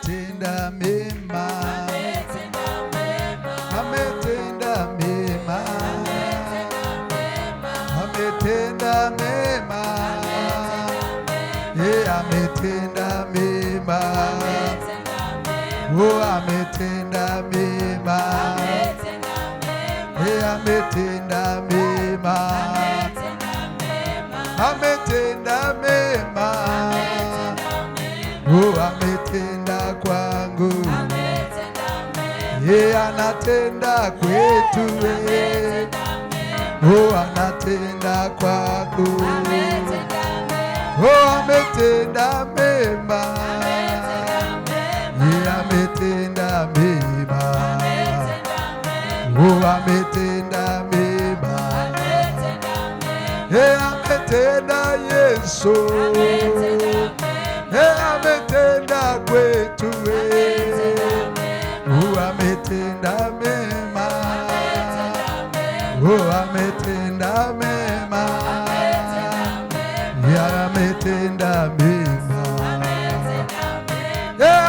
ametenda mema, ametenda mema, ametenda mema, ametenda mema, oh ametenda mema, ametenda mema, ametenda mema, oh ametenda kwangu, anatenda kwetu, oh anatenda kwako, oh ametenda mema, ametenda mema, oh ametenda mema, ametenda Yesu, ametenda kwetu, oh ametenda mema, oh ametenda mema, ametenda mema,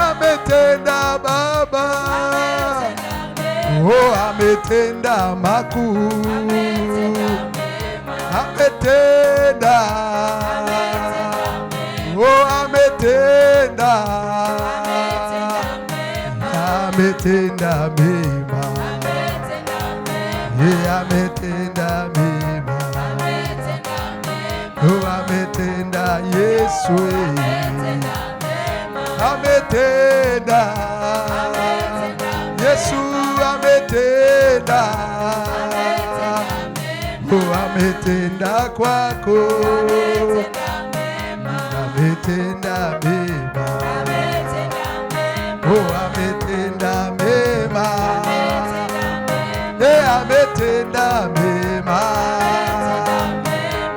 ametenda Baba, oh ametenda makuu, ametenda, oh ametenda, ametenda mema, ametenda mema, oh ametenda Yesu, ametenda Yesu, ametenda, oh ametenda kwako, ametenda mema, oh ametenda mema, ametenda mema,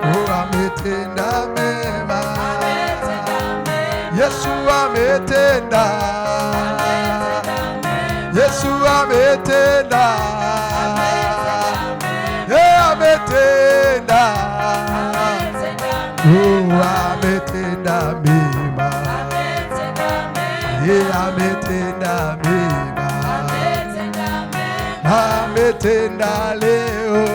oh ametenda mema, Yesu ametenda, Yesu ametenda, ametenda, oh ametenda mema, ametenda mema, ametenda leo,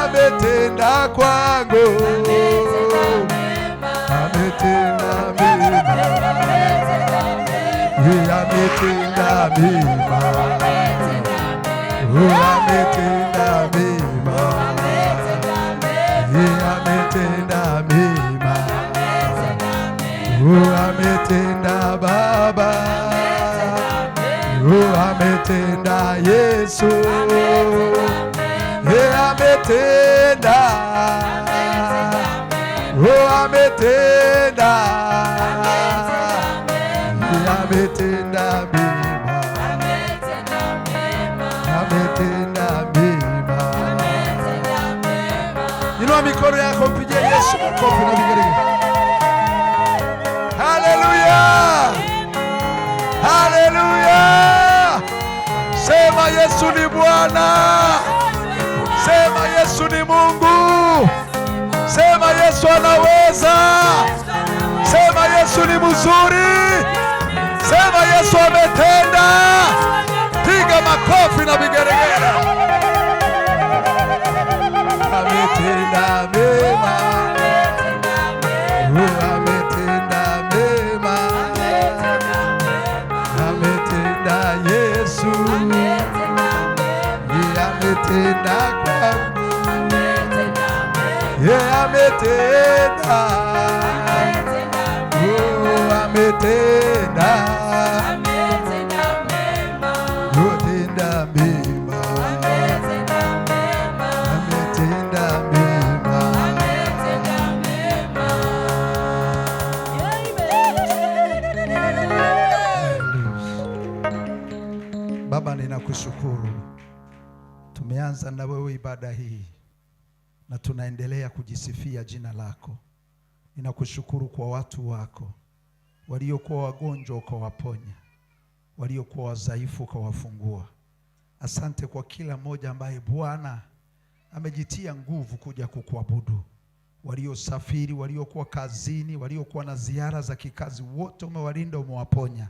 ametenda kwangu, ametenda mema, ametenda mema, oh ametenda mema, ametenda mema, oh ametenda Baba, oh ametenda Yesu, ametenda, oh ametenda, ametenda mema, ametenda mema. Inua mikono yako, mpigie Yesu makofi na vigelegele. Haleluya, haleluya. Sema Yesu ni Bwana, sema Yesu ni Mungu, sema Yesu anaweza, sema Yesu ni mzuri, sema Yesu ametenda. Piga makofi na vigelegele. Ametenda mema, ametenda mema, ametenda Yesu, ametenda kwangu, ametenda, oh ametenda, ametenda mema, ametenda mema. Baba, ninakushukuru. Tumeanza na wewe ibada hii na tunaendelea kujisifia jina lako. Ninakushukuru kwa watu wako waliokuwa wagonjwa ukawaponya, waliokuwa wadhaifu ukawafungua. Asante kwa kila mmoja ambaye Bwana amejitia nguvu kuja kukuabudu. waliosafiri, waliokuwa kazini, waliokuwa na ziara za kikazi, wote umewalinda, umewaponya.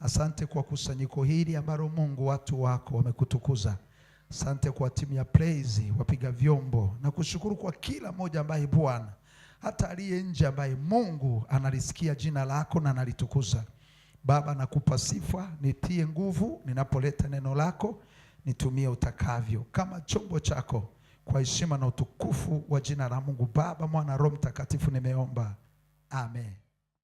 Asante kwa kusanyiko hili ambalo Mungu watu wako wamekutukuza. Asante kwa timu ya praise, wapiga vyombo, na kushukuru kwa kila mmoja ambaye Bwana hata aliye nje ambaye Mungu analisikia jina lako na analitukuza. Baba, nakupa sifa, nitie nguvu ninapoleta neno lako, nitumie utakavyo kama chombo chako, kwa heshima na utukufu wa jina la Mungu Baba, Mwana, Roho Mtakatifu nimeomba. Amen.